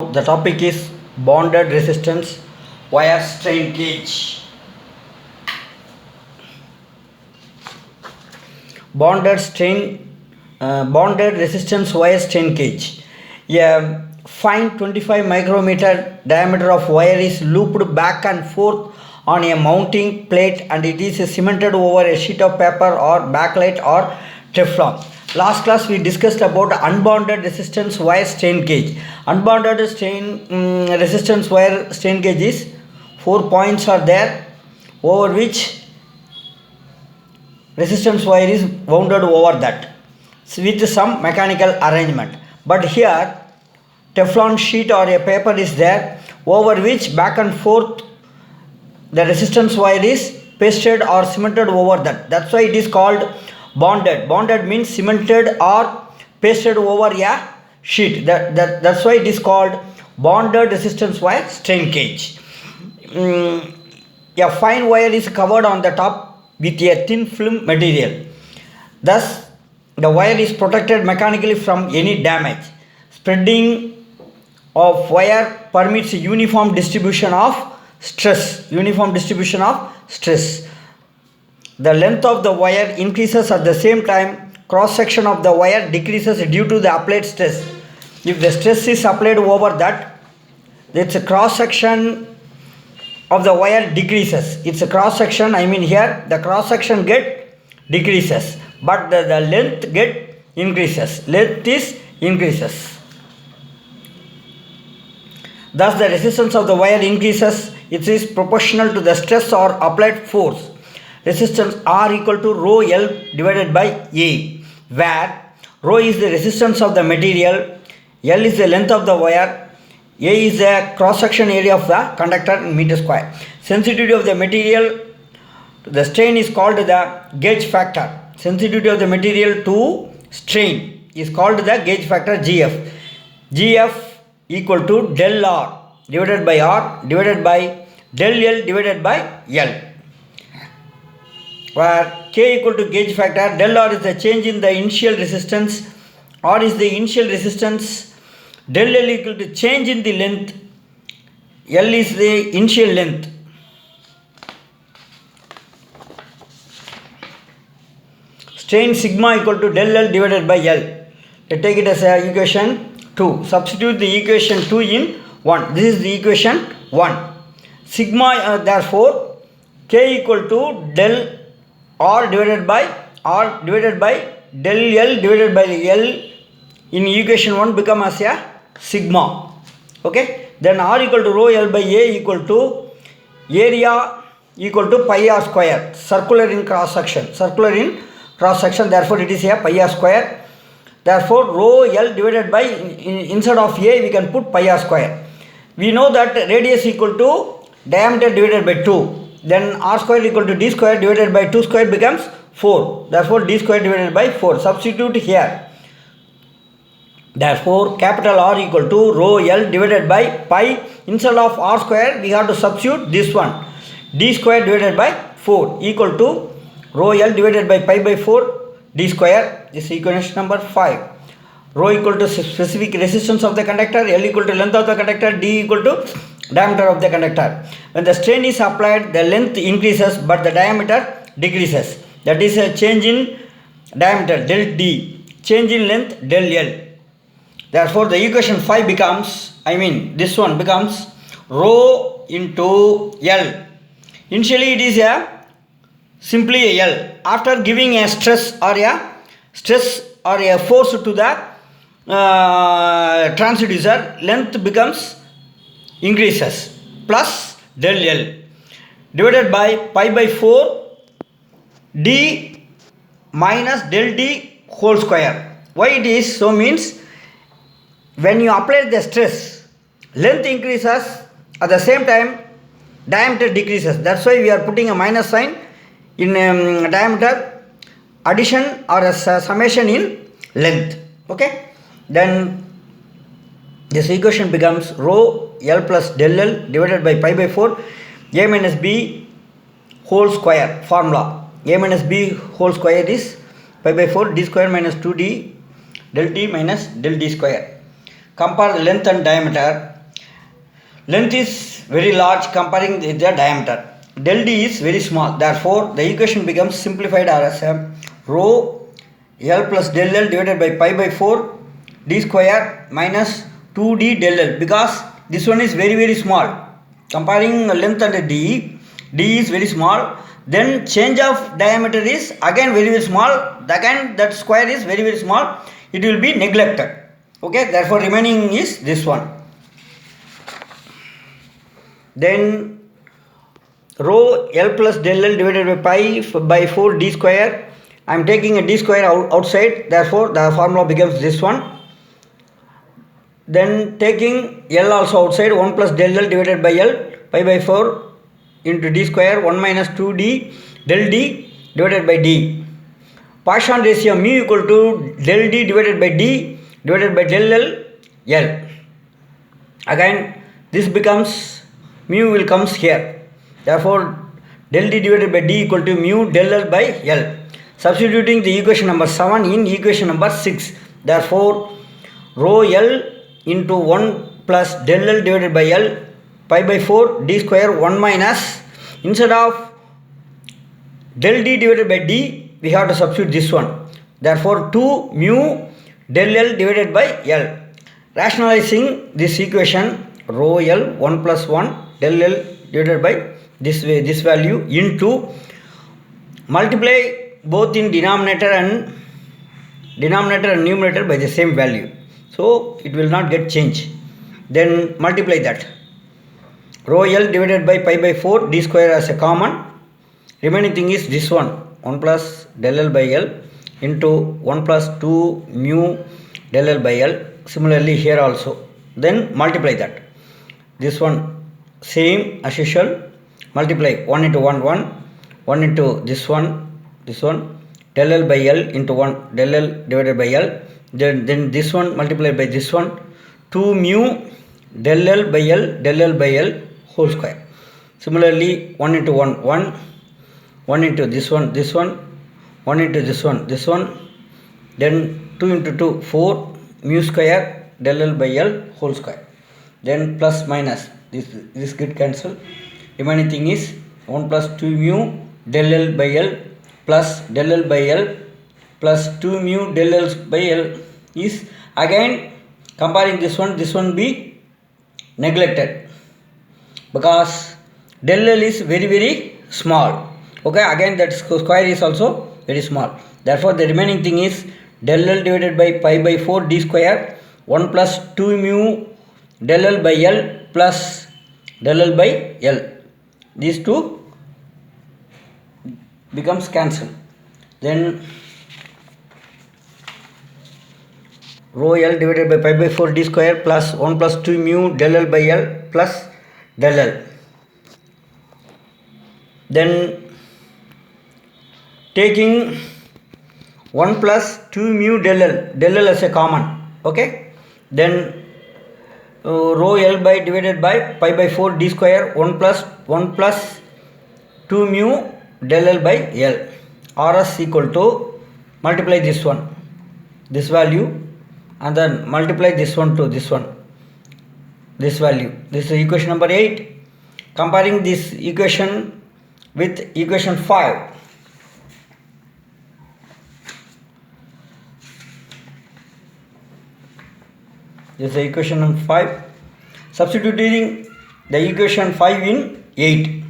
The topic is bonded resistance via strain gauge. Bonded resistance via strain gauge. A fine 25 micrometer diameter of wire is looped back and forth on a mounting plate, and it is cemented over a sheet of paper or bakelite or Teflon. Last class we discussed about unbounded resistance wire strain gauge. Unbounded resistance wire strain gauge is 4 points are there over which resistance wire is wounded over that with some mechanical arrangement. But here Teflon sheet or a paper is there over which back and forth the resistance wire is pasted or cemented over that. That's why it is called bonded. Bonded means cemented or pasted over a sheet. That's why it is called bonded resistance wire strain gauge. A fine wire is covered on the top with a thin film material. Thus, the wire is protected mechanically from any damage. Spreading of wire permits uniform distribution of stress. The length of the wire increases at the same time cross section of the wire decreases due to the applied stress. If the stress is applied over that, its cross section of the wire decreases. Its cross section, here the cross section get decreases, but the length get increases. Increases. Thus the resistance of the wire increases. It is proportional to the stress or applied force. Resistance R equal to rho L divided by A, where rho is the resistance of the material, L is the length of the wire, A is the cross section area of the conductor in meter square. Sensitivity of the material to the strain is called the gauge factor. Sensitivity of the material to strain is called the gauge factor GF. GF equal to del R divided by del L divided by L, where K equal to gauge factor, del R is the change in the initial resistance, R is the initial resistance, del L equal to change in the length, L is the initial length. Strain sigma equal to del L divided by L. Let's take it as equation 2. Substitute the equation 2 in 1. This is the equation 1. Sigma, therefore, K equal to del R divided by del L divided by L in equation 1 become as a sigma. Okay. Then R equal to rho L by A equal to area equal to pi r square. Circular in cross section. Therefore, it is a pi r square. Therefore, rho L divided by instead of A we can put pi r square. We know that radius equal to diameter divided by 2. Then r square equal to d square divided by 2 square becomes 4. Therefore, d square divided by 4. Substitute here. Therefore, capital R equal to rho L divided by pi. Instead of r square, we have to substitute this one. D square divided by 4 equal to rho L divided by pi by 4 d square. This is equation number 5. Rho equal to specific resistance of the conductor, L equal to length of the conductor, D equal to diameter of the conductor. When the strain is applied, the length increases but the diameter decreases. That is a change in diameter del D, change in length del L. Therefore, the equation 5 becomes, this one becomes rho into L. Initially it is simply a L. After giving a stress or a force to the transducer, length becomes increases plus del L divided by pi by 4 d minus del D whole square. Why it is so means when you apply the stress, length increases, at the same time diameter decreases. That's why we are putting a minus sign in diameter, addition or a summation in length. Okay. Then this equation becomes rho L plus del L divided by pi by 4 A minus B whole square formula. A minus B whole square is pi by 4 d square minus 2d del T minus del D square. Compare length and diameter. Length is very large comparing with the diameter. Del D is very small. Therefore, the equation becomes simplified as a rho L plus del L divided by pi by 4 d square minus 2d del L, because this one is very small. Comparing length and D is very small. Then change of diameter is again very small. Again that square is very small. It will be neglected. Okay, therefore remaining is this one. Then rho L plus del L divided by pi by 4 d square. I am taking a d square outside, therefore the formula becomes this one. Then taking L also outside, 1 plus del L divided by L, pi by 4 into d square, 1 minus 2d del d divided by d. Poisson ratio mu equal to del d divided by d divided by del L L. Again this becomes, mu will comes here. Therefore del d divided by d equal to mu del L by L. Substituting the equation number 7 in equation number 6. Therefore rho L into 1 plus del L divided by L, pi by 4 d square, 1 minus, instead of del d divided by d we have to substitute this one. Therefore 2 mu del L divided by L. Rationalizing this equation, rho L 1 plus 1 del L divided by this way, this value, into multiply both in denominator and numerator by the same value, so it will not get changed. Then multiply that, rho L divided by pi by 4 d square as a common, remaining thing is this one, 1 plus del L by L into 1 plus 2 mu del L by L. Similarly here also, then multiply that, this one same as usual, multiply 1 into 1 into this one del L by L into 1 del L divided by L, then this one multiplied by this one, 2 mu del L by L whole square. Similarly 1 into 1 into this one 1 into this one, then 2 into 2 4 mu square del L by L whole square, then plus minus this get cancelled, remaining thing is 1 plus 2 mu del L by L plus del L by L plus 2 mu del L by L is, again comparing this one be neglected because del L is very small. Okay, again that square is also very small. Therefore the remaining thing is del L divided by pi by 4 d square, 1 plus 2 mu del L by L plus del L by L. These two becomes cancelled. Then rho L divided by pi by 4 d square plus 1 plus 2 mu del L by L plus del L. Then taking 1 plus 2 mu del L as a common. Okay, then rho L by divided by pi by 4 d square, 1 plus 2 mu del L by L, RS equal to, multiply this one, this value, and then multiply this one to this one, this value. This is equation number 8. Comparing this equation with equation 5. This is the equation number 5. Substituting the equation 5 in 8.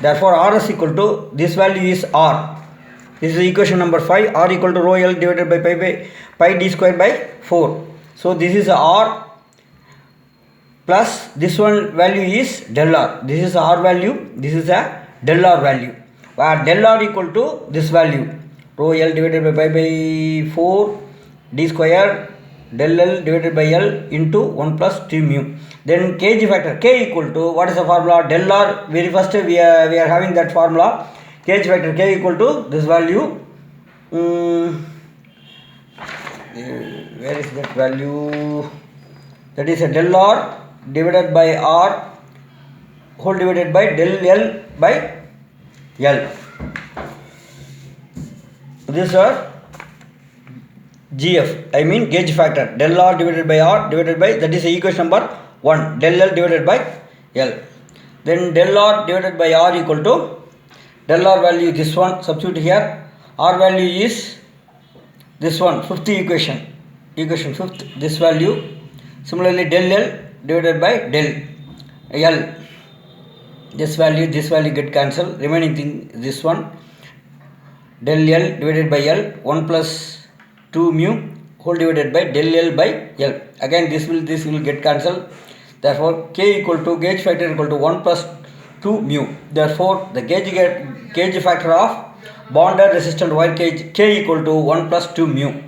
Therefore R is equal to, this value is R. This is equation number 5. R equal to rho L divided by pi d square by 4. So this is R plus this one value is del R. This is R value, this is a del R value, where del R equal to this value, rho L divided by pi by 4 d square del L divided by L into 1 plus 2 mu. Then kg factor, k equal to, what is the formula? Del R, very first we are having that formula, kg factor k equal to this value, where is that value? That is a del R divided by R whole divided by del L by L. This are GF, I mean gauge factor, del R divided by R divided by, that is equation number 1 del L divided by L. Then del R divided by R equal to del R value this one, substitute here. R value is this one, fifth equation, fifth, this value. Similarly del L divided by del L, this value get cancelled, remaining thing this one, del L divided by L, 1 plus 2 mu whole divided by del L by L. Again this will get cancelled. Therefore K equal to gauge factor equal to 1 plus 2 mu. Therefore the gauge factor of bonded resistant wire gauge K equal to 1 plus 2 mu.